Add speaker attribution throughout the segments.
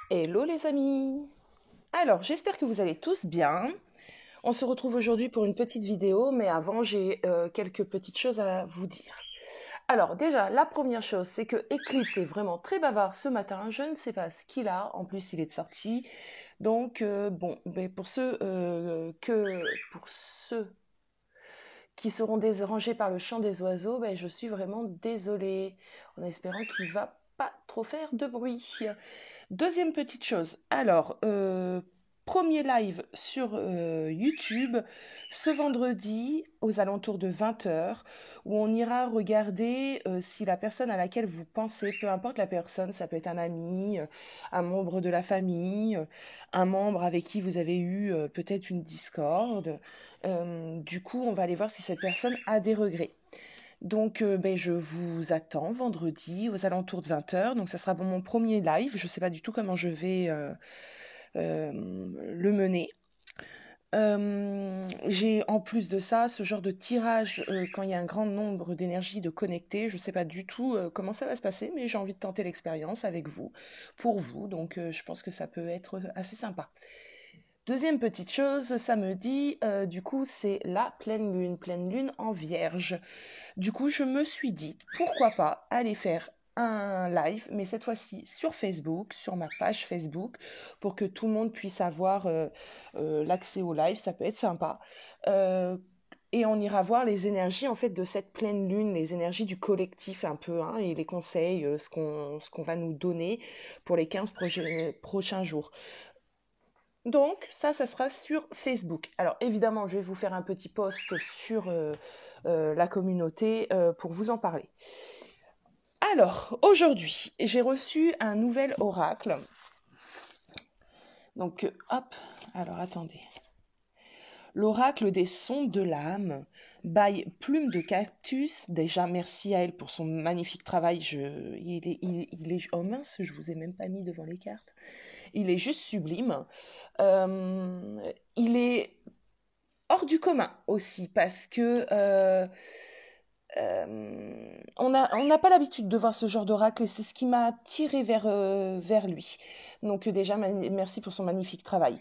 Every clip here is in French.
Speaker 1: Hello les amis! Alors, j'espère que vous allez tous bien. On se retrouve aujourd'hui pour une petite vidéo, mais avant, j'ai quelques petites choses à vous dire. Alors, déjà, la première chose, c'est que Eclipse est vraiment très bavard ce matin. Je ne sais pas ce qu'il a. En plus, il est de sortie. Donc, bon, ben, pour ceux qui seront dérangés par le chant des oiseaux, ben, je suis vraiment désolée, en espérant qu'il va pas trop faire de bruit. Deuxième petite chose, alors, premier live sur YouTube ce vendredi aux alentours de 20 h, où on ira regarder si la personne à laquelle vous pensez, peu importe la personne, ça peut être un ami, un membre de la famille, un membre avec qui vous avez eu peut-être une discorde. Du coup, on va aller voir si cette personne a des regrets. Donc, ben, je vous attends vendredi aux alentours de 20 h. Donc, ça sera mon premier live. Je ne sais pas du tout comment je vais le mener. J'ai en plus de ça ce genre de tirage quand il y a un grand nombre d'énergies de connecter. Je ne sais pas du tout comment ça va se passer, mais j'ai envie de tenter l'expérience avec vous, pour vous. Donc, je pense que ça peut être assez sympa. Deuxième petite chose, samedi, du coup, c'est la pleine lune en vierge. Du coup, je me suis dit, pourquoi pas aller faire un live, mais cette fois-ci sur Facebook, sur ma page Facebook, pour que tout le monde puisse avoir l'accès au live, ça peut être sympa. Euh, et on ira voir les énergies en fait de cette pleine lune, les énergies du collectif un peu, hein, et les conseils, ce qu'on va nous donner pour les 15 prochains jours. Donc, ça sera sur Facebook. Alors, évidemment, je vais vous faire un petit post sur la communauté pour vous en parler. Alors, aujourd'hui, j'ai reçu un nouvel oracle. Donc, hop, alors attendez. L'oracle des sondes de l'âme, by Plume de Cactus. Déjà, merci à elle pour son magnifique travail. Oh mince, je vous ai même pas mis devant les cartes. Il est juste sublime. Il est hors du commun aussi, parce que on n'a pas l'habitude de voir ce genre d'oracle, et c'est ce qui m'a tiré vers lui. Donc déjà, merci pour son magnifique travail.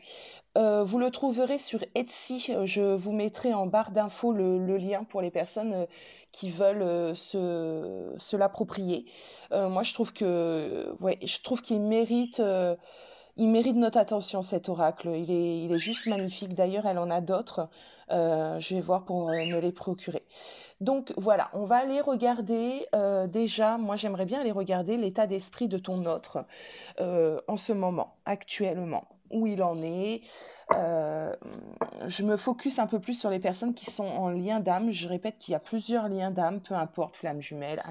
Speaker 1: Vous le trouverez sur Etsy. Je vous mettrai en barre d'infos le lien pour les personnes qui veulent se l'approprier. Moi, je trouve il mérite notre attention, cet oracle. Il est juste magnifique. D'ailleurs, elle en a d'autres. Je vais voir pour me les procurer. Donc voilà, on va aller regarder. Déjà, moi, j'aimerais bien aller regarder l'état d'esprit de ton autre en ce moment, actuellement, où il en est. Euh, je me focus un peu plus sur les personnes qui sont en lien d'âme. Je répète qu'il y a plusieurs liens d'âme, peu importe, flamme jumelle,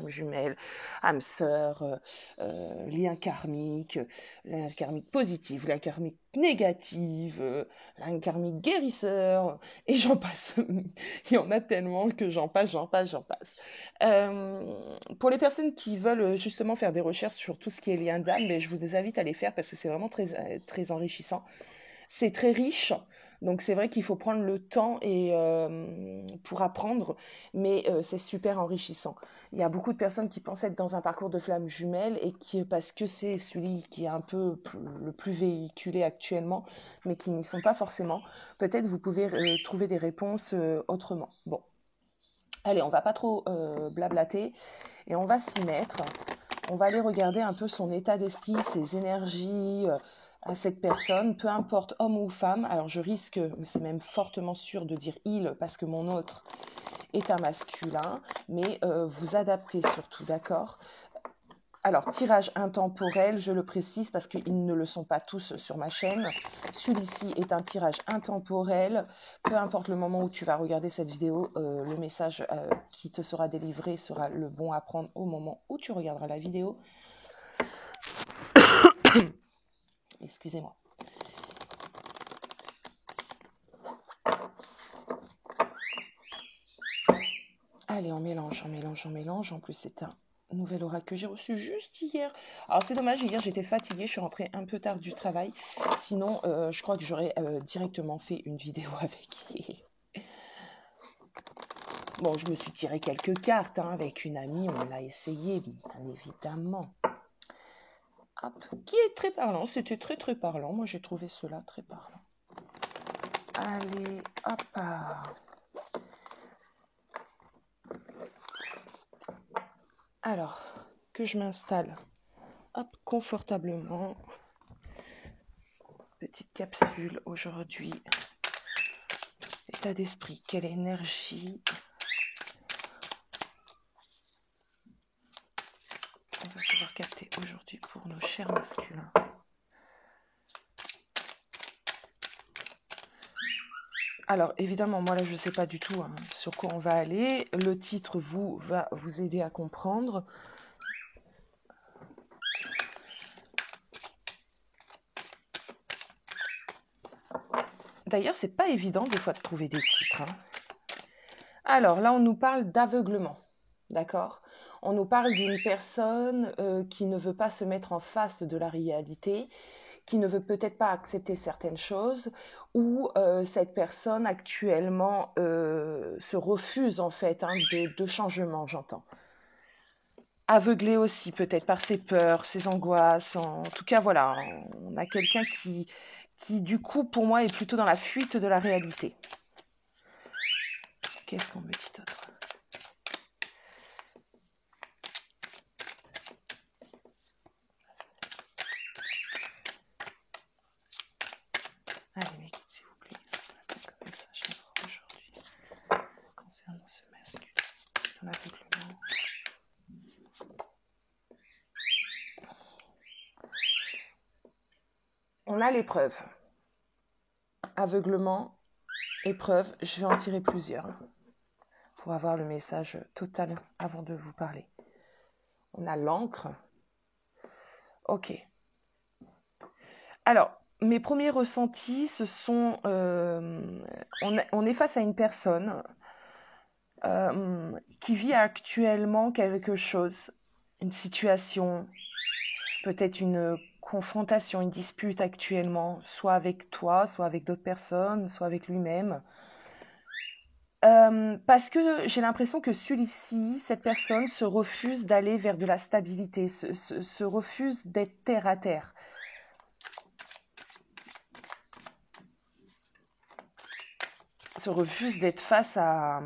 Speaker 1: âme sœur, lien karmique positif, lien karmique négatif, lien karmique guérisseur, et j'en passe. Il y en a tellement que j'en passe. Pour les personnes qui veulent justement faire des recherches sur tout ce qui est lien d'âme, ben, je vous invite à les faire parce que c'est vraiment très enrichissant. C'est très riche, donc c'est vrai qu'il faut prendre le temps pour apprendre, mais c'est super enrichissant. Il y a beaucoup de personnes qui pensent être dans un parcours de flamme jumelle et parce que c'est celui qui est un peu le plus véhiculé actuellement, mais qui n'y sont pas forcément. Peut-être vous pouvez trouver des réponses autrement. Bon, allez, on va pas trop blablater et on va s'y mettre. On va aller regarder un peu son état d'esprit, ses énergies à cette personne, peu importe homme ou femme. Alors je risque, mais c'est même fortement sûr de dire il, parce que mon autre est un masculin, mais vous adaptez surtout, d'accord? Alors, tirage intemporel, je le précise parce qu'ils ne le sont pas tous sur ma chaîne. Celui-ci est un tirage intemporel. Peu importe le moment où tu vas regarder cette vidéo, le message qui te sera délivré sera le bon à prendre au moment où tu regarderas la vidéo. Excusez-moi. Allez, on mélange. En plus, c'est un nouvel oracle que j'ai reçu juste hier. Alors, c'est dommage, hier, j'étais fatiguée. Je suis rentrée un peu tard du travail. Sinon, je crois que j'aurais directement fait une vidéo avec. Bon, je me suis tiré quelques cartes avec une amie. On l'a essayé, bien évidemment. Hop, qui est très parlant. C'était très très parlant. Moi j'ai trouvé cela très parlant. Allez, hop. Alors, que je m'installe, hop, confortablement. Petite capsule aujourd'hui. État d'esprit, quelle énergie. On va pouvoir capter aujourd'hui pour nos chers masculins. Alors, évidemment, moi, là, je ne sais pas du tout sur quoi on va aller. Le titre va vous aider à comprendre. D'ailleurs, c'est pas évident, des fois, de trouver des titres. Alors, là, on nous parle d'aveuglement. D'accord ? On nous parle d'une personne qui ne veut pas se mettre en face de la réalité, qui ne veut peut-être pas accepter certaines choses, ou cette personne actuellement se refuse en fait de changement, j'entends. Aveuglée aussi peut-être par ses peurs, ses angoisses. En tout cas, voilà, on a quelqu'un qui du coup pour moi est plutôt dans la fuite de la réalité. Qu'est-ce qu'on me dit d'autre ? Allez, mes guides, s'il vous plaît, ça va être comme message aujourd'hui concernant ce masculin dans l'aveuglement. On a l'épreuve. Aveuglement, épreuve, je vais en tirer plusieurs pour avoir le message total avant de vous parler. On a l'encre. Ok. Alors, mes premiers ressentis, ce sont... on est face à une personne qui vit actuellement quelque chose, une situation, peut-être une confrontation, une dispute actuellement, soit avec toi, soit avec d'autres personnes, soit avec lui-même. Parce que j'ai l'impression que celui-ci, cette personne, se refuse d'aller vers de la stabilité, se refuse d'être terre à terre. Se refuse d'être face à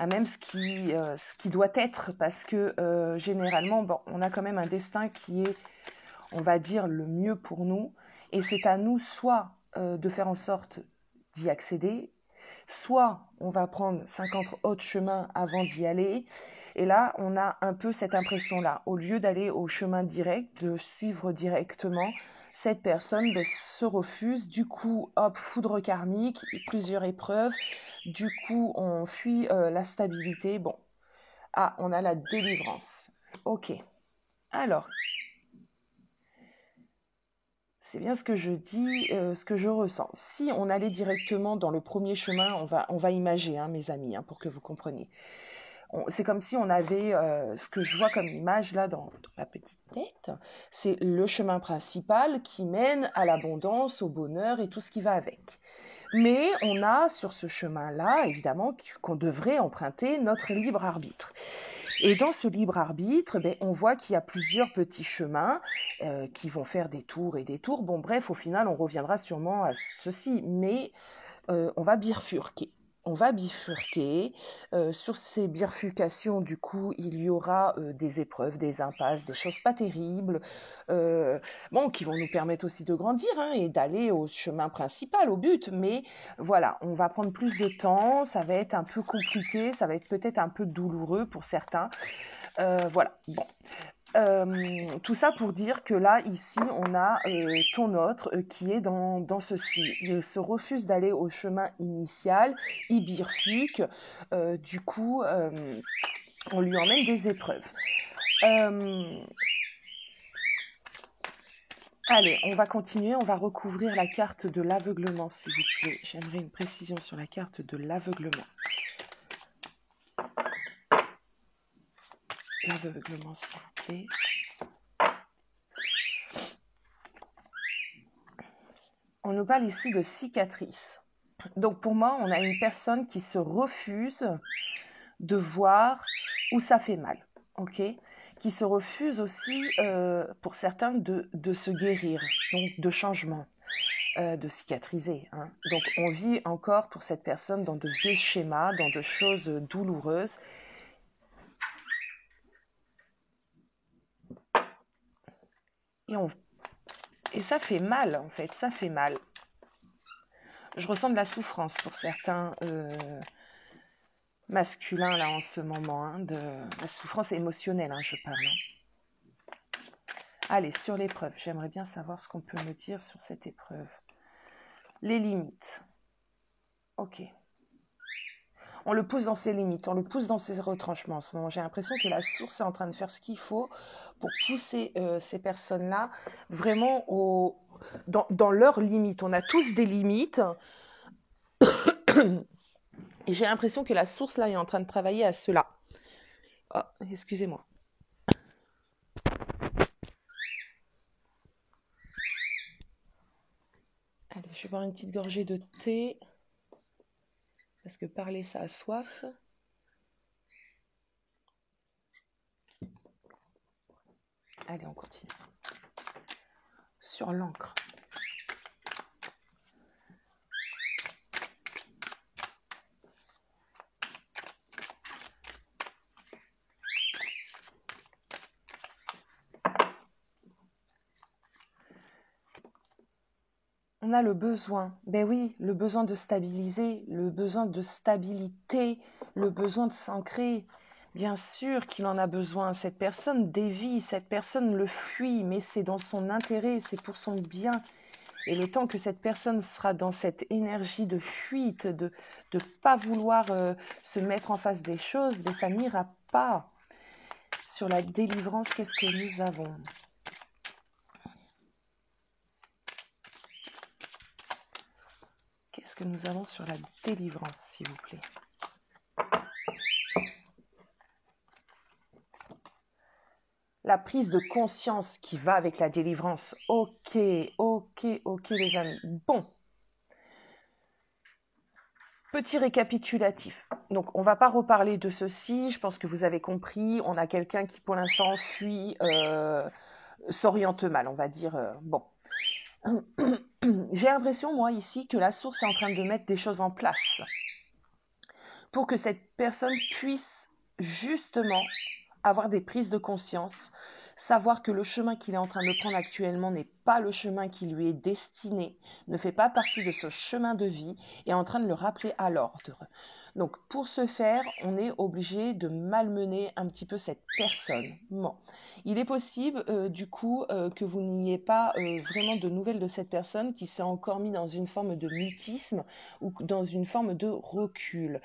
Speaker 1: même ce qui doit être, parce que généralement, bon, on a quand même un destin qui est, on va dire, le mieux pour nous, et c'est à nous soit de faire en sorte d'y accéder, soit on va prendre 50 autres chemins avant d'y aller, et là, on a un peu cette impression-là. Au lieu d'aller au chemin direct, de suivre directement, cette personne se refuse, du coup, hop, foudre karmique, plusieurs épreuves, du coup, on fuit la stabilité. Bon, on a la délivrance. Ok, alors, c'est bien ce que je dis, ce que je ressens. Si on allait directement dans le premier chemin, on va imager, mes amis, pour que vous compreniez. C'est comme si on avait, ce que je vois comme image là dans ma petite tête, c'est le chemin principal qui mène à l'abondance, au bonheur et tout ce qui va avec. Mais on a sur ce chemin-là, évidemment, qu'on devrait emprunter notre libre arbitre. Et dans ce libre arbitre, on voit qu'il y a plusieurs petits chemins qui vont faire des tours et des tours. Bon, bref, au final, on reviendra sûrement à ceci, mais on va bifurquer. On va bifurquer. Sur ces bifurcations, du coup, il y aura des épreuves, des impasses, des choses pas terribles, qui vont nous permettre aussi de grandir et d'aller au chemin principal, au but. Mais voilà, on va prendre plus de temps, ça va être un peu compliqué, ça va être peut-être un peu douloureux pour certains. Voilà, bon. Tout ça pour dire que là, ici, on a ton autre qui est dans ceci. Il se refuse d'aller au chemin initial, il bifurque, du coup, on lui emmène des épreuves. Allez, on va continuer, on va recouvrir la carte de l'aveuglement, s'il vous plaît. J'aimerais une précision sur la carte de l'aveuglement. L'aveuglement, s'il vous plaît. On nous parle ici de cicatrices. Donc pour moi, on a une personne qui se refuse de voir où ça fait mal, ok ? qui se refusent aussi, pour certains, de se guérir, donc de changement, de cicatriser, hein. Donc on vit encore pour cette personne dans de vieux schémas, dans de choses douloureuses. Et ça fait mal, en fait, ça fait mal. Je ressens de la souffrance pour certains masculins, là, en ce moment, hein, de la souffrance émotionnelle, hein, je parle. Hein. Allez, sur l'épreuve, j'aimerais bien savoir ce qu'on peut me dire sur cette épreuve. Les limites. Ok. On le pousse dans ses limites, on le pousse dans ses retranchements. En ce moment, j'ai l'impression que la source est en train de faire ce qu'il faut pour pousser ces personnes-là vraiment dans leurs limites. On a tous des limites. Et j'ai l'impression que la source, là, est en train de travailler à cela. Oh, excusez-moi. Allez, je vais boire une petite gorgée de thé. Parce que parler, ça a soif. Allez, on continue. Sur l'encre. On a le besoin, ben oui, le besoin de stabiliser, le besoin de stabilité, le besoin de s'ancrer. Bien sûr qu'il en a besoin. Cette personne dévie, cette personne le fuit, mais c'est dans son intérêt, c'est pour son bien. Et le temps que cette personne sera dans cette énergie de fuite, de ne pas vouloir se mettre en face des choses, mais ça n'ira pas. Sur la délivrance, qu'est-ce que nous avons ? Qu'est-ce que nous avons sur la délivrance, s'il vous plaît ? La prise de conscience qui va avec la délivrance. Ok, les amis. Bon. Petit récapitulatif. Donc, on ne va pas reparler de ceci. Je pense que vous avez compris. On a quelqu'un qui, pour l'instant, fuit, s'oriente mal, on va dire. Bon. J'ai l'impression, moi, ici, que la source est en train de mettre des choses en place pour que cette personne puisse justement avoir des prises de conscience, savoir que le chemin qu'il est en train de prendre actuellement n'est pas le chemin qui lui est destiné, ne fait pas partie de ce chemin de vie, et est en train de le rappeler à l'ordre. Donc pour ce faire, on est obligé de malmener un petit peu cette personne. Bon. Il est possible du coup que vous n'ayez pas vraiment de nouvelles de cette personne qui s'est encore mis dans une forme de mutisme ou dans une forme de recul.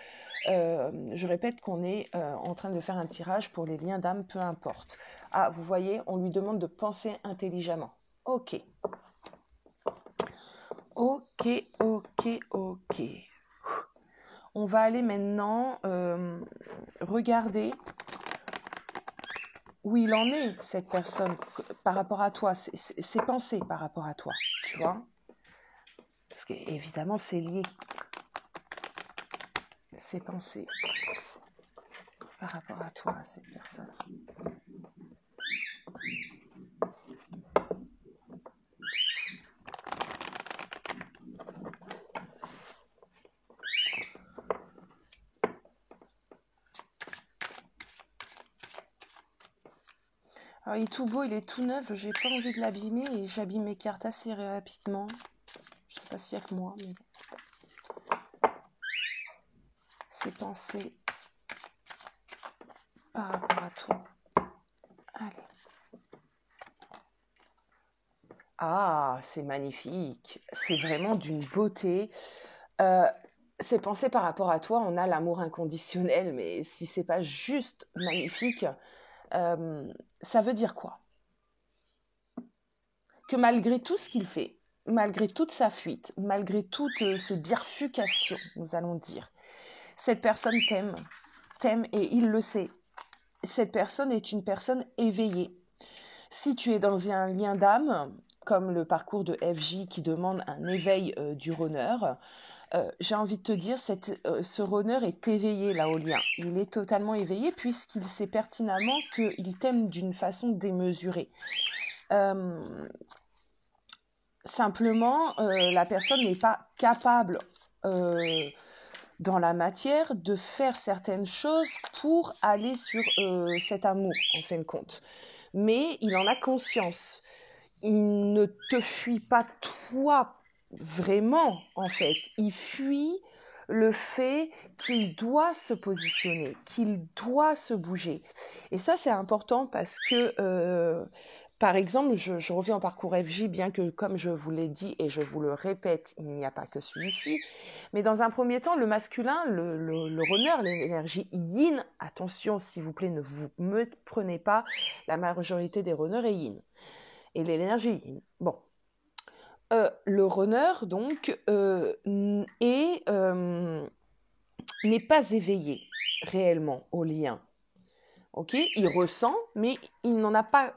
Speaker 1: Je répète qu'on est en train de faire un tirage pour les liens d'âme, peu importe. Ah, vous voyez, on lui demande de penser intelligemment. Ok. On va aller maintenant regarder où il en est, cette personne, par rapport à toi, ses pensées par rapport à toi, tu vois. Parce qu'évidemment, c'est lié. Ses pensées par rapport à toi, cette personne. Alors, il est tout beau, il est tout neuf, j'ai pas envie de l'abîmer et j'abîme mes cartes assez rapidement. Je sais pas s'il y a que moi, mais... Ses pensées par rapport à toi. Allez. Ah, c'est magnifique. C'est vraiment d'une beauté. Ses pensées par rapport à toi, on a l'amour inconditionnel, mais si c'est pas juste magnifique, ça veut dire quoi ? Que malgré tout ce qu'il fait, malgré toute sa fuite, malgré toutes ses bifurcations, nous allons dire, cette personne t'aime et il le sait. Cette personne est une personne éveillée. Si tu es dans un lien d'âme, comme le parcours de FJ qui demande un éveil du runner, J'ai envie de te dire, ce runner est éveillé là au lien. Il est totalement éveillé puisqu'il sait pertinemment qu'il t'aime d'une façon démesurée. Euh, Simplement, la personne n'est pas capable dans la matière de faire certaines choses pour aller sur cet amour, en fin de compte. Mais il en a conscience. Il ne te fuit pas toi vraiment, en fait. Il fuit le fait qu'il doit se positionner, qu'il doit se bouger. Et ça, c'est important parce que, par exemple, je reviens au parcours FJ, bien que, comme je vous l'ai dit et je vous le répète, il n'y a pas que celui-ci. Mais dans un premier temps, le masculin, le runner, l'énergie yin, attention, s'il vous plaît, ne vous me prenez pas, la majorité des runners est yin. Et l'énergie yin. Bon. Le runner, donc, n'est pas éveillé réellement au lien. Ok, il ressent, mais il n'en a pas,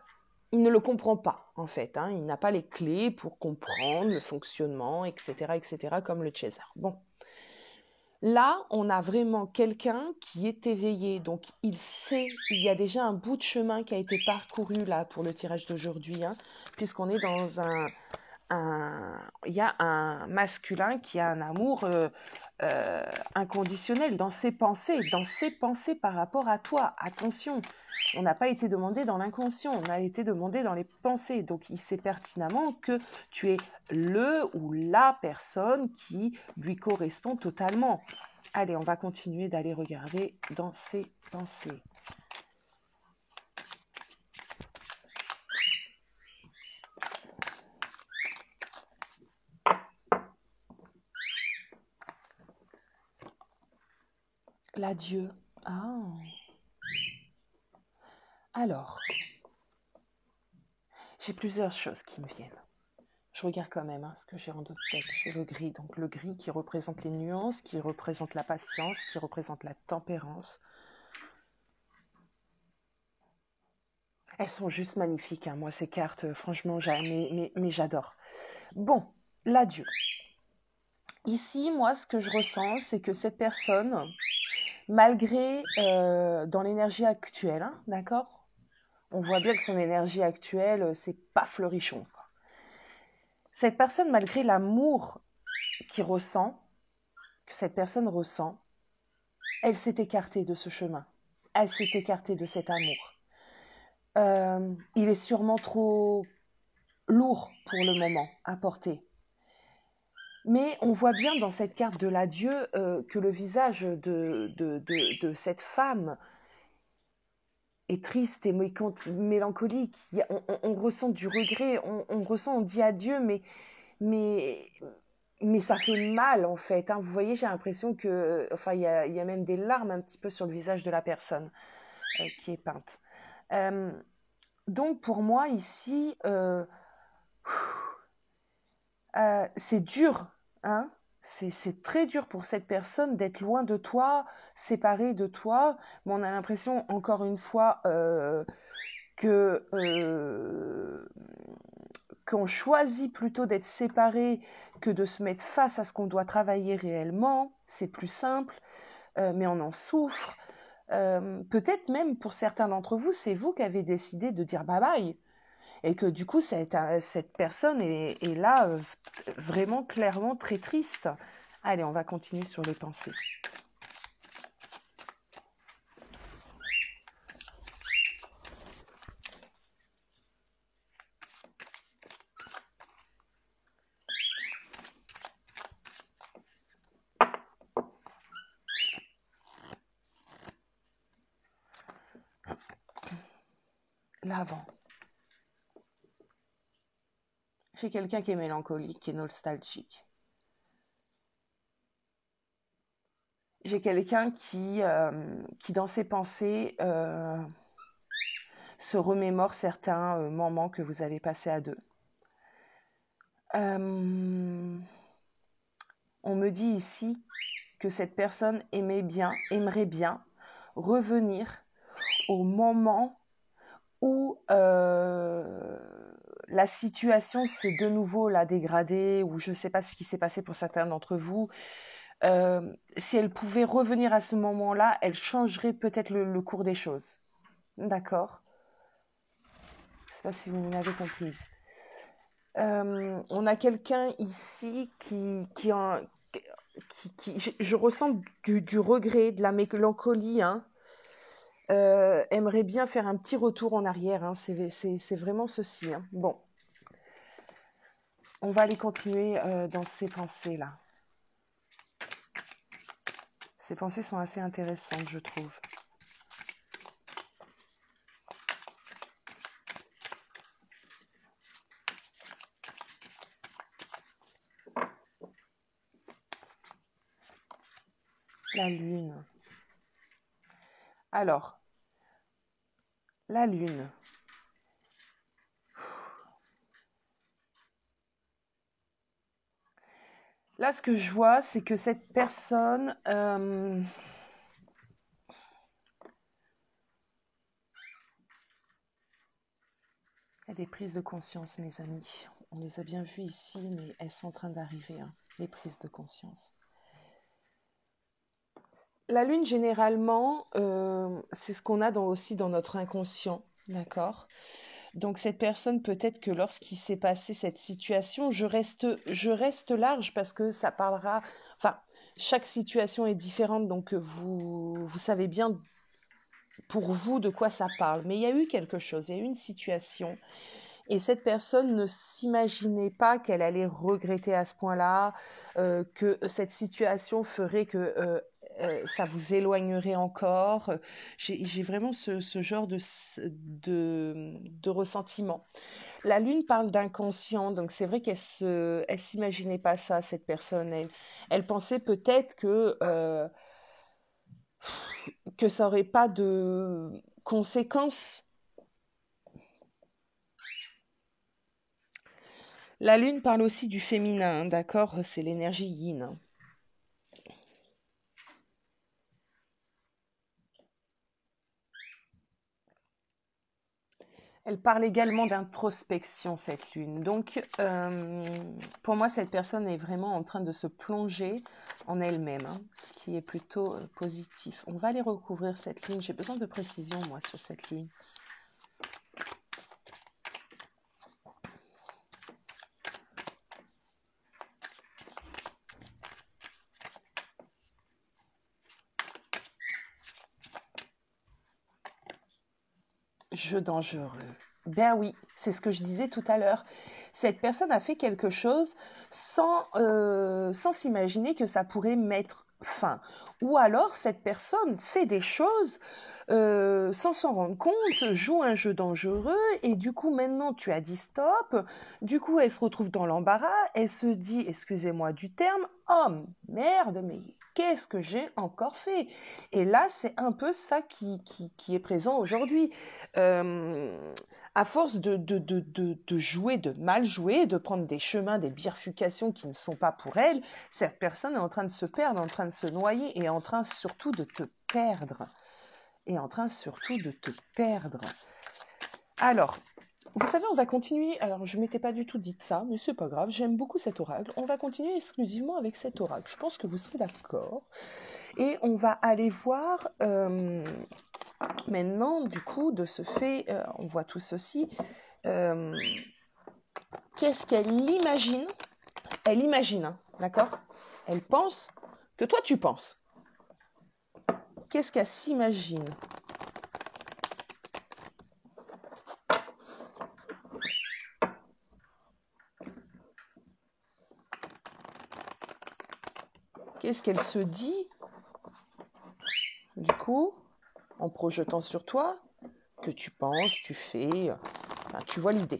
Speaker 1: il ne le comprend pas en fait. Hein. Il n'a pas les clés pour comprendre le fonctionnement, etc., comme le chaser. Bon, là, on a vraiment quelqu'un qui est éveillé, donc il sait, il y a déjà un bout de chemin qui a été parcouru là pour le tirage d'aujourd'hui, hein, puisqu'on est dans il y a un masculin qui a un amour inconditionnel dans ses pensées par rapport à toi. Attention, on n'a pas été demandé dans l'inconscient, on a été demandé dans les pensées. Donc il sait pertinemment que tu es le ou la personne qui lui correspond totalement. Allez, on va continuer d'aller regarder dans ses pensées. L'adieu. Ah. Alors, j'ai plusieurs choses qui me viennent. Je regarde quand même ce que j'ai en d'autres têtes. J'ai le gris. Donc le gris qui représente les nuances, qui représente la patience, qui représente la tempérance. Elles sont juste magnifiques, hein. Moi, ces cartes, franchement, mais j'adore. Bon, l'adieu. Ici, moi, ce que je ressens, c'est que cette personne, malgré dans l'énergie actuelle, hein, d'accord, on voit bien que son énergie actuelle, c'est pas fleurichon, quoi. Cette personne, malgré l'amour qu'il ressent, que cette personne ressent, elle s'est écartée de ce chemin. Elle s'est écartée de cet amour. Il est sûrement trop lourd pour le moment à porter. Mais on voit bien dans cette carte de l'adieu que le visage de cette femme est triste et mélancolique. On ressent du regret, on ressent, on dit adieu, mais ça fait mal en fait. Hein. Vous voyez, j'ai l'impression que, enfin, il y a même des larmes un petit peu sur le visage de la personne qui est peinte. Donc pour moi ici, c'est dur, hein. C'est très dur pour cette personne d'être loin de toi, séparée de toi. Mais on a l'impression, encore une fois, qu'on choisit plutôt d'être séparé que de se mettre face à ce qu'on doit travailler réellement. C'est plus simple, mais on en souffre. Peut-être même pour certains d'entre vous, c'est vous qui avez décidé de dire bye bye. Et que du coup, cette personne est là vraiment clairement très triste. Allez, on va continuer sur les pensées. L'avant. J'ai quelqu'un qui est mélancolique, qui est nostalgique. J'ai quelqu'un qui dans ses pensées, se remémore certains moments que vous avez passés à deux. On me dit ici que cette personne aimerait bien revenir au moment où la la situation s'est de nouveau la dégradée, ou je ne sais pas ce qui s'est passé pour certains d'entre vous, si elle pouvait revenir à ce moment-là, elle changerait peut-être le cours des choses. D'accord? Je ne sais pas si vous m'avez comprise. On a quelqu'un ici je ressens du regret, de la mélancolie, hein. Aimerait bien faire un petit retour en arrière, hein. C'est vraiment ceci, hein. Bon, on va aller continuer dans ces pensées-là. Ces pensées sont assez intéressantes, je trouve. La lune. Alors, la lune. Là, ce que je vois, c'est que cette personne... il y a des prises de conscience, mes amis. On les a bien vues ici, mais elles sont en train d'arriver, hein, les prises de conscience. La lune, généralement, c'est ce qu'on a aussi dans notre inconscient, d'accord? Donc cette personne, peut-être que lorsqu'il s'est passé cette situation, je reste large parce que ça parlera... Enfin, chaque situation est différente, donc vous savez bien pour vous de quoi ça parle. Mais il y a eu quelque chose, il y a eu une situation. Et cette personne ne s'imaginait pas qu'elle allait regretter à ce point-là, que cette situation ferait que ça vous éloignerait encore. J'ai vraiment ce genre de ressentiment. La lune parle d'inconscient, donc c'est vrai elle s'imaginait pas ça, cette personne. Elle pensait peut-être que ça aurait pas de conséquences. La lune parle aussi du féminin, d'accord? C'est l'énergie yin. Elle parle également d'introspection, cette lune. Donc, pour moi, cette personne est vraiment en train de se plonger en elle-même, hein, ce qui est plutôt positif. On va aller recouvrir cette lune. J'ai besoin de précision, moi, sur cette lune. Jeu dangereux. Ben oui, c'est ce que je disais tout à l'heure. Cette personne a fait quelque chose sans s'imaginer que ça pourrait mettre fin. Ou alors cette personne fait des choses sans s'en rendre compte, joue un jeu dangereux et du coup maintenant tu as dit stop. Du coup elle se retrouve dans l'embarras, elle se dit, excusez-moi du terme, oh merde, mais qu'est-ce que j'ai encore fait? Et là c'est un peu ça qui est présent aujourd'hui. À force de jouer, de mal jouer, de prendre des chemins, des bifurcations qui ne sont pas pour elle, cette personne est en train de se perdre, en train de se noyer et en train surtout de te perdre. Et en train surtout de te perdre. Alors, vous savez, on va continuer. Alors, je ne m'étais pas du tout dit ça, mais c'est pas grave. J'aime beaucoup cet oracle. On va continuer exclusivement avec cet oracle. Je pense que vous serez d'accord. Et on va aller voir maintenant, du coup, de ce fait, on voit tout ceci. Qu'est-ce qu'elle imagine? Elle imagine, hein, d'accord? Elle pense que toi, tu penses. Qu'est-ce qu'elle s'imagine? Qu'est-ce qu'elle se dit, du coup, en projetant sur toi, que tu penses, tu fais, enfin, tu vois l'idée.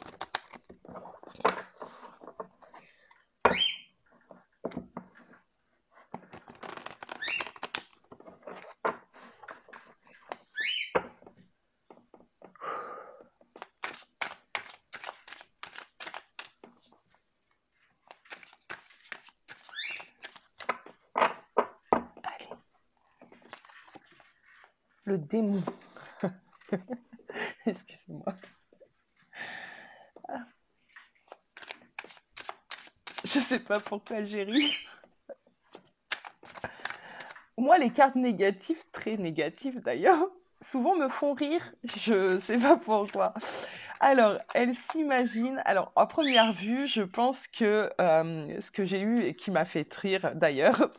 Speaker 1: Allez. Le démon. Excusez-moi. Je sais pas pourquoi j'ai ri. Moi, les cartes négatives, très négatives d'ailleurs, souvent me font rire. Je sais pas pourquoi. Alors, elle s'imagine. Alors, à première vue, je pense que ce que j'ai eu et qui m'a fait rire d'ailleurs,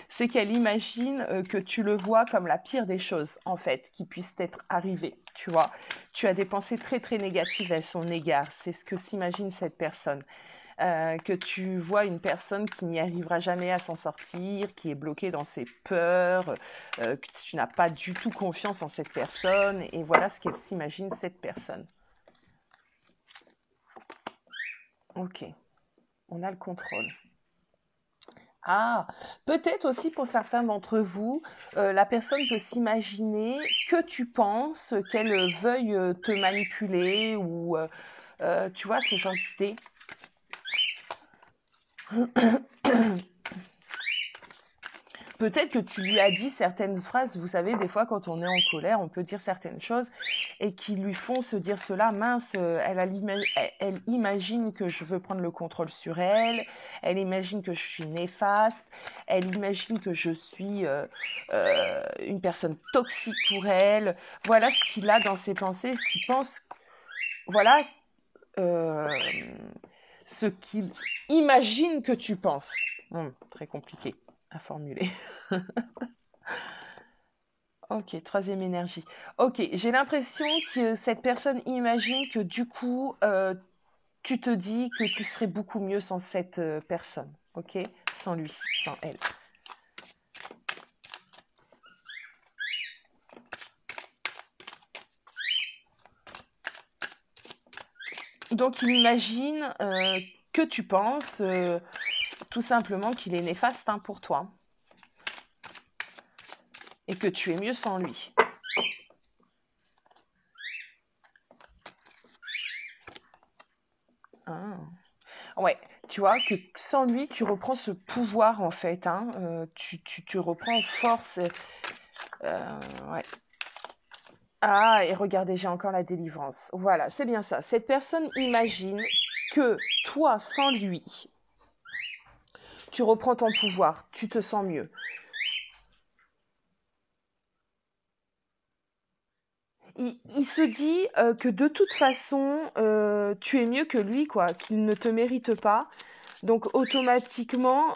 Speaker 1: c'est qu'elle imagine que tu le vois comme la pire des choses, en fait, qui puissent être arrivées. Tu vois, tu as des pensées très très négatives à son égard. C'est ce que s'imagine cette personne. Que tu vois une personne qui n'y arrivera jamais à s'en sortir, qui est bloquée dans ses peurs, que tu n'as pas du tout confiance en cette personne, et voilà ce qu'elle s'imagine cette personne. Ok, on a le contrôle. Ah, peut-être aussi pour certains d'entre vous, la personne peut s'imaginer que tu penses qu'elle veuille te manipuler ou tu vois ce genre d'idée. Peut-être que tu lui as dit certaines phrases, vous savez, des fois quand on est en colère, on peut dire certaines choses et qui lui font se dire cela, mince, elle imagine que je veux prendre le contrôle sur elle, elle imagine que je suis néfaste, elle imagine que je suis une personne toxique pour elle. Voilà ce qu'il a dans ses pensées, ce qu'il pense, voilà euh, ce qu'il imagine que tu penses. Très compliqué à formuler. Ok, troisième énergie. Ok, j'ai l'impression que cette personne imagine que du coup, tu te dis que tu serais beaucoup mieux sans cette personne. Ok, sans lui, sans elle. Donc, il imagine que tu penses tout simplement qu'il est néfaste pour toi et que tu es mieux sans lui. Ah. Ouais, tu vois que sans lui, tu reprends ce pouvoir en fait. Tu reprends force. Ouais. Ah, et regardez, j'ai encore la délivrance. Voilà, c'est bien ça. Cette personne imagine que toi, sans lui, tu reprends ton pouvoir, tu te sens mieux. Il se dit que de toute façon, tu es mieux que lui, quoi, qu'il ne te mérite pas. Donc automatiquement,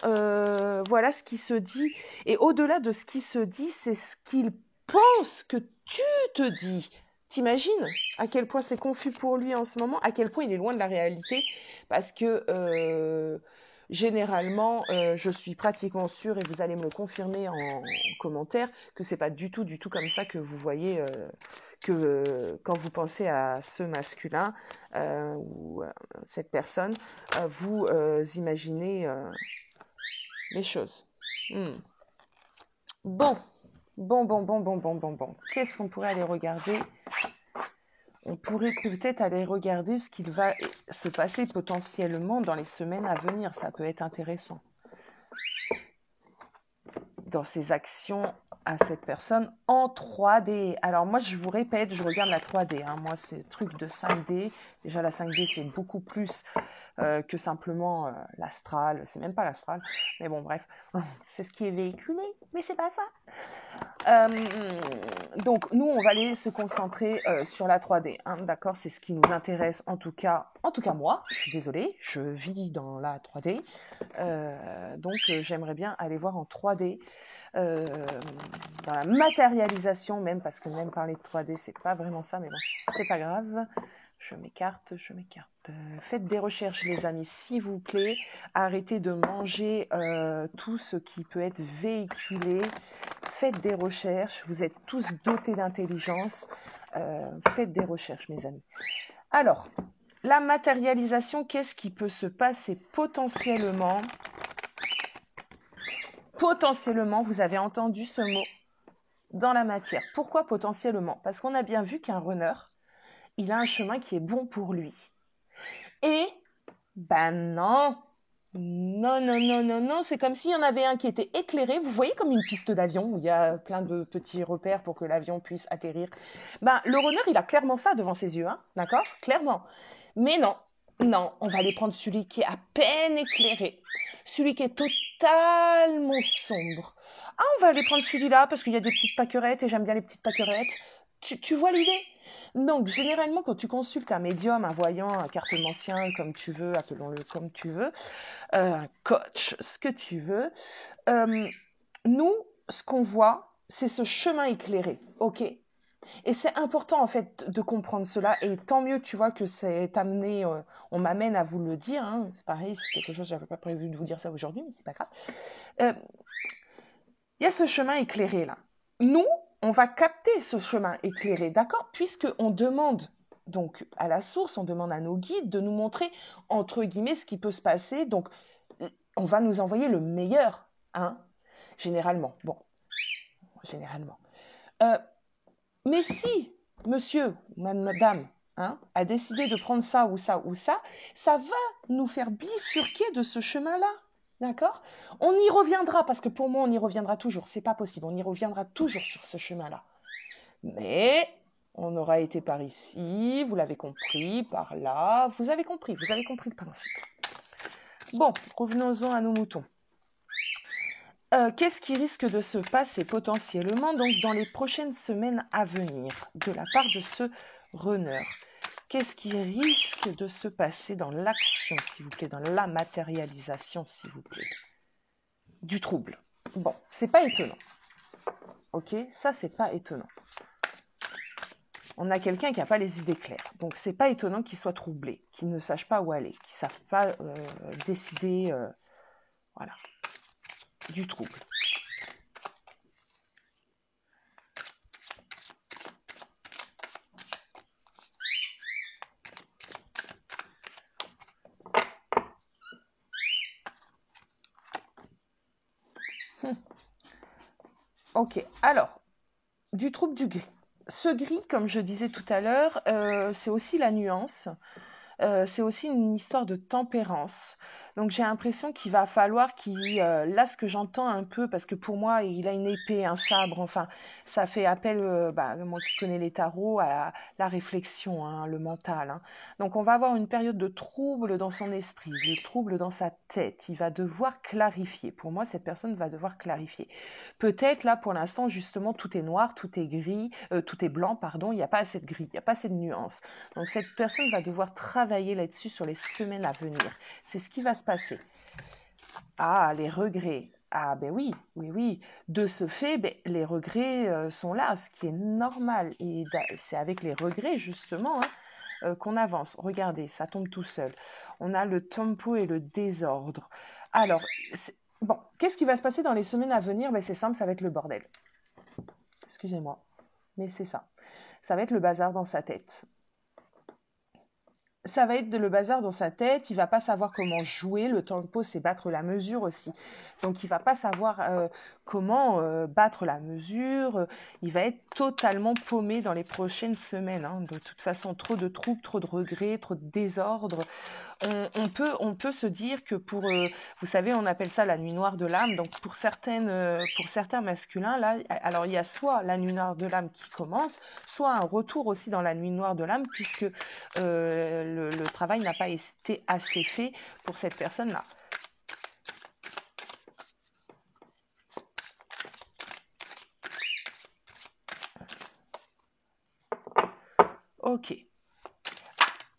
Speaker 1: voilà ce qui se dit. Et au-delà de ce qui se dit, c'est ce qu'il pense que tu te dis. T'imagines à quel point c'est confus pour lui en ce moment, à quel point il est loin de la réalité, parce que généralement, je suis pratiquement sûre, et vous allez me le confirmer en commentaire, que c'est pas du tout comme ça que vous voyez, que quand vous pensez à ce masculin ou cette personne, vous imaginez les choses. Hmm. Bon, bon. Qu'est-ce qu'on pourrait aller regarder? On pourrait peut-être aller regarder ce qu'il va se passer potentiellement dans les semaines à venir. Ça peut être intéressant. Dans ses actions à cette personne en 3D. Alors moi, je vous répète, je regarde la 3D. Moi, c'est le truc de 5D. Déjà, la 5D, c'est beaucoup plus que simplement l'astral. C'est même pas l'astral. Mais bon, bref, c'est ce qui est véhiculé, mais c'est pas ça. Donc, nous, on va aller se concentrer sur la 3D. D'accord, c'est ce qui nous intéresse en tout cas moi. Je suis désolée, je vis dans la 3D. Donc, j'aimerais bien aller voir en 3D. Dans la matérialisation même, parce que même parler de 3D, c'est pas vraiment ça, mais bon, c'est pas grave. Je m'écarte. Faites des recherches, les amis, s'il vous plaît. Arrêtez de manger tout ce qui peut être véhiculé. Faites des recherches. Vous êtes tous dotés d'intelligence. Faites des recherches, mes amis. Alors, la matérialisation, qu'est-ce qui peut se passer potentiellement? Potentiellement, vous avez entendu ce mot dans la matière. Pourquoi potentiellement? Parce qu'on a bien vu qu'un runner, il a un chemin qui est bon pour lui. Et, non, c'est comme s'il y en avait un qui était éclairé. Vous voyez comme une piste d'avion où il y a plein de petits repères pour que l'avion puisse atterrir. Le runner, il a clairement ça devant ses yeux, d'accord? Clairement. Mais non, Non, on va aller prendre celui qui est à peine éclairé, celui qui est totalement sombre. Ah, on va aller prendre celui-là parce qu'il y a des petites pâquerettes et j'aime bien les petites pâquerettes. Tu vois l'idée? Donc, généralement, quand tu consultes un médium, un voyant, un cartomancien, comme tu veux, appelons-le comme tu veux, un coach, ce que tu veux, euh, nous, ce qu'on voit, c'est ce chemin éclairé, ok? Et c'est important en fait de comprendre cela. Et tant mieux, tu vois, que c'est amené, on m'amène à vous le dire. Hein. C'est pareil, c'est quelque chose, j'avais pas prévu de vous dire ça aujourd'hui, mais c'est pas grave. Euh, Il y a ce chemin éclairé là. Nous, on va capter ce chemin éclairé, d'accord? Puisqu'on demande donc à la source, on demande à nos guides de nous montrer entre guillemets ce qui peut se passer. Donc, on va nous envoyer le meilleur, hein, généralement. Bon, généralement. Euh, Mais si monsieur ou madame hein, a décidé de prendre ça ou ça ou ça va nous faire bifurquer de ce chemin-là. D'accord? On y reviendra, parce que pour moi, on y reviendra toujours. C'est pas possible. On y reviendra toujours sur ce chemin-là. Mais on aura été par ici, vous l'avez compris, par là. Vous avez compris le principe. Bon, revenons-en à nos moutons. Qu'est-ce qui risque de se passer potentiellement donc dans les prochaines semaines à venir de la part de ce runner? Qu'est-ce qui risque de se passer dans l'action, s'il vous plaît, dans la matérialisation, s'il vous plaît? Du trouble. Bon, c'est pas étonnant. Ok, ça c'est pas étonnant. On a quelqu'un qui n'a pas les idées claires, donc c'est pas étonnant qu'il soit troublé, qu'il ne sache pas où aller, qu'il ne sache pas décider, voilà, du trouble. Ok, alors, du trouble du gris. Ce gris, comme je disais tout à l'heure, c'est aussi la nuance. C'est aussi une histoire de tempérance. Donc j'ai l'impression qu'il va falloir là ce que j'entends un peu, parce que pour moi il a une épée, un sabre, enfin ça fait appel, moi qui connais les tarots, à la réflexion, hein, le mental. Hein. Donc on va avoir une période de trouble dans son esprit, de trouble dans sa tête. Il va devoir clarifier. Pour moi cette personne va devoir clarifier. Peut-être là pour l'instant justement tout est noir, tout est gris, tout est blanc, pardon, il n'y a pas assez de gris, il n'y a pas assez de nuances. Donc cette personne va devoir travailler là-dessus sur les semaines à venir. C'est ce qui va se passer. Ah, les regrets. Ah ben oui, oui, oui. De ce fait, ben, les regrets sont là, ce qui est normal. Et c'est avec les regrets, justement, qu'on avance. Regardez, ça tombe tout seul. On a le tempo et le désordre. Alors, bon, qu'est-ce qui va se passer dans les semaines à venir? Ben, c'est simple, ça va être le bordel. Excusez-moi, mais c'est ça. Ça va être le bazar dans sa tête. Ça va être le bazar dans sa tête, il va pas savoir comment jouer, le tempo c'est battre la mesure aussi. Donc il va pas savoir comment battre la mesure, il va être totalement paumé dans les prochaines semaines. Hein. De toute façon, trop de troubles, trop de regrets, trop de désordre. On peut se dire que vous savez, on appelle ça la nuit noire de l'âme. Donc pour certains masculins, là, alors il y a soit la nuit noire de l'âme qui commence, soit un retour aussi dans la nuit noire de l'âme, puisque le travail n'a pas été assez fait pour cette personne-là. Ok.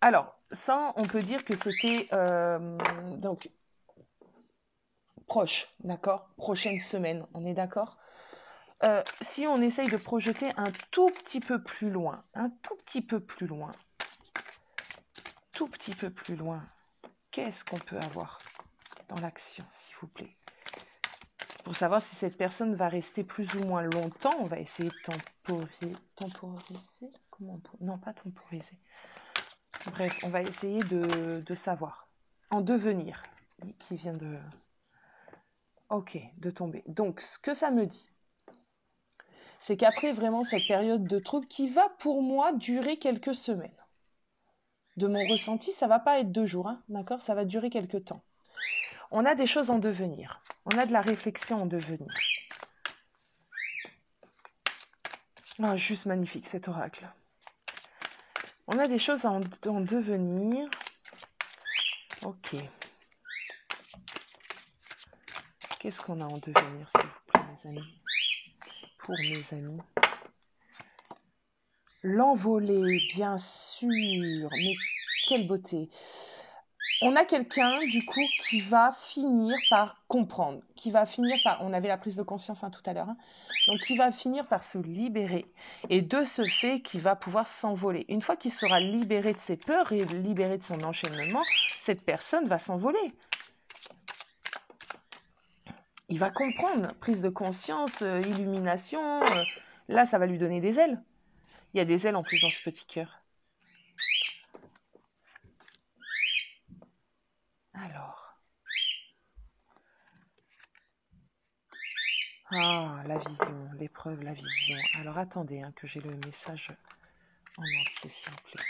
Speaker 1: Alors, ça, on peut dire que c'était donc proche, d'accord? Prochaine semaine, on est d'accord? Si on essaye de projeter un tout petit peu plus loin, qu'est-ce qu'on peut avoir dans l'action, s'il vous plaît? Pour savoir si cette personne va rester plus ou moins longtemps, on va essayer de temporiser. Non, pas temporiser. Bref, on va essayer de savoir. En devenir, qui vient de... Ok, de tomber. Donc, ce que ça me dit, c'est qu'après vraiment cette période de trouble qui va pour moi durer quelques semaines. De mon ressenti, ça va pas être 2 jours, hein, d'accord? Ça va durer quelques temps. On a des choses en devenir. On a de la réflexion en devenir. Oh, juste magnifique cet oracle. On a des choses en devenir. Ok. Qu'est-ce qu'on a en devenir, s'il vous plaît, mes amis? Pour mes amis. L'envolée, bien sûr. Mais quelle beauté. On a quelqu'un, du coup, qui va finir par comprendre, qui va finir par... On avait la prise de conscience tout à l'heure. Donc, qui va finir par se libérer. Et de ce fait, qui va pouvoir s'envoler. Une fois qu'il sera libéré de ses peurs et libéré de son enchaînement, cette personne va s'envoler. Il va comprendre. Prise de conscience, illumination. Là, ça va lui donner des ailes. Il y a des ailes en plus dans ce petit cœur. Alors. Ah, la vision, l'épreuve, la vision. Alors attendez, que j'ai le message en entier, s'il vous plaît.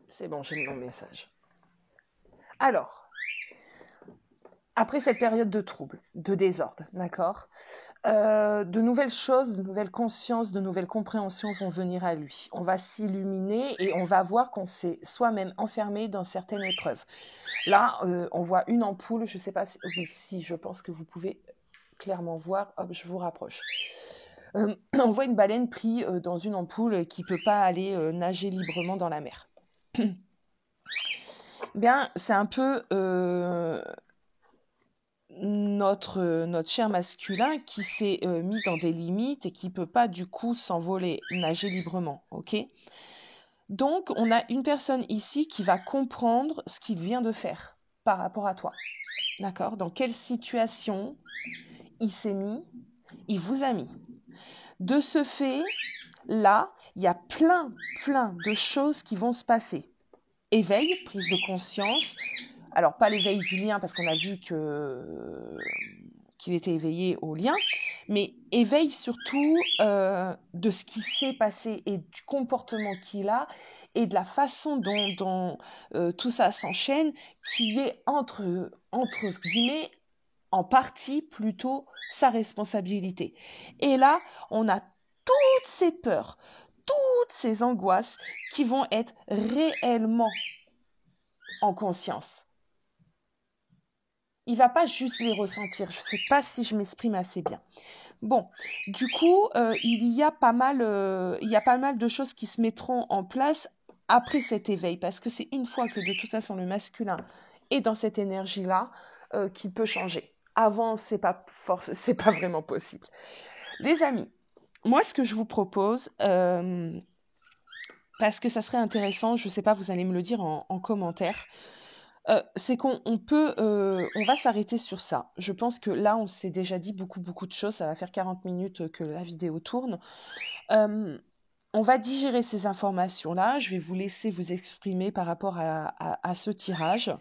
Speaker 1: C'est bon, j'ai mon message. Alors, après cette période de trouble, de désordre, d'accord, de nouvelles choses, de nouvelles consciences, de nouvelles compréhensions vont venir à lui. On va s'illuminer et on va voir qu'on s'est soi-même enfermé dans certaines épreuves. Là, on voit une ampoule, je ne sais pas si... Oui, si, je pense que vous pouvez clairement voir. Hop, je vous rapproche. On voit une baleine prise dans une ampoule qui ne peut pas aller nager librement dans la mer. Bien, c'est un peu notre cher masculin qui s'est mis dans des limites et qui ne peut pas du coup s'envoler, nager librement, ok? Donc, on a une personne ici qui va comprendre ce qu'il vient de faire par rapport à toi, d'accord? Dans quelle situation il s'est mis, il vous a mis. De ce fait, là, il y a plein de choses qui vont se passer. Éveil, prise de conscience. Alors, pas l'éveil du lien, parce qu'on a vu qu'il était éveillé au lien, mais éveil surtout de ce qui s'est passé et du comportement qu'il a et de la façon dont tout ça s'enchaîne, qui est entre guillemets, en partie plutôt sa responsabilité. Et là, on a toutes ces peurs, toutes ces angoisses qui vont être réellement en conscience. Il ne va pas juste les ressentir. Je ne sais pas si je m'exprime assez bien. Bon, du coup, il y a pas mal de choses qui se mettront en place après cet éveil, parce que c'est une fois que de toute façon le masculin est dans cette énergie-là qu'il peut changer. Avant, c'est pas vraiment possible. Les amis, moi, ce que je vous propose, parce que ça serait intéressant, je ne sais pas, vous allez me le dire en commentaire, c'est qu'on va s'arrêter sur ça. Je pense que là, on s'est déjà dit beaucoup de choses. Ça va faire 40 minutes que la vidéo tourne. On va digérer ces informations-là. Je vais vous laisser vous exprimer par rapport à ce tirage.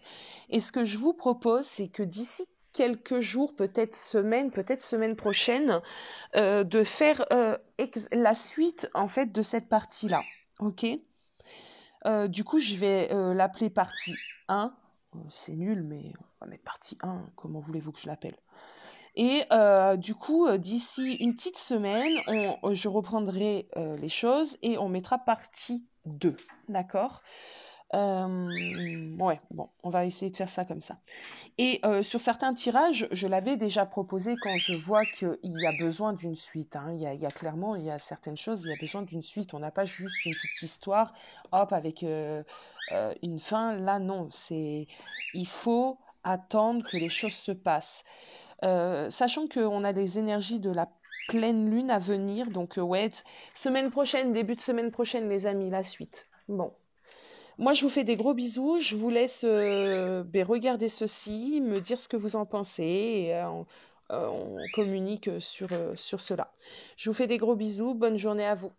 Speaker 1: Et ce que je vous propose, c'est que d'ici quelques jours, peut-être semaine prochaine, de faire la suite en fait de cette partie-là. Ok ? Du coup, je vais l'appeler partie 1. C'est nul, mais on va mettre partie 1. Comment voulez-vous que je l'appelle ? Et du coup, d'ici une petite semaine, je reprendrai les choses et on mettra partie 2. D'accord ? Ouais, bon, on va essayer de faire ça comme ça. Et sur certains tirages, je l'avais déjà proposé quand je vois qu'il y a besoin d'une suite. Il y a clairement, il y a certaines choses, il y a besoin d'une suite. On n'a pas juste une petite histoire, hop, avec une fin. Là, non, il faut attendre que les choses se passent. Sachant qu'on a des énergies de la pleine lune à venir, donc ouais, semaine prochaine, début de semaine prochaine, les amis, la suite. Bon. Moi, je vous fais des gros bisous. Je vous laisse regarder ceci, me dire ce que vous en pensez. Et, on communique sur cela. Je vous fais des gros bisous. Bonne journée à vous.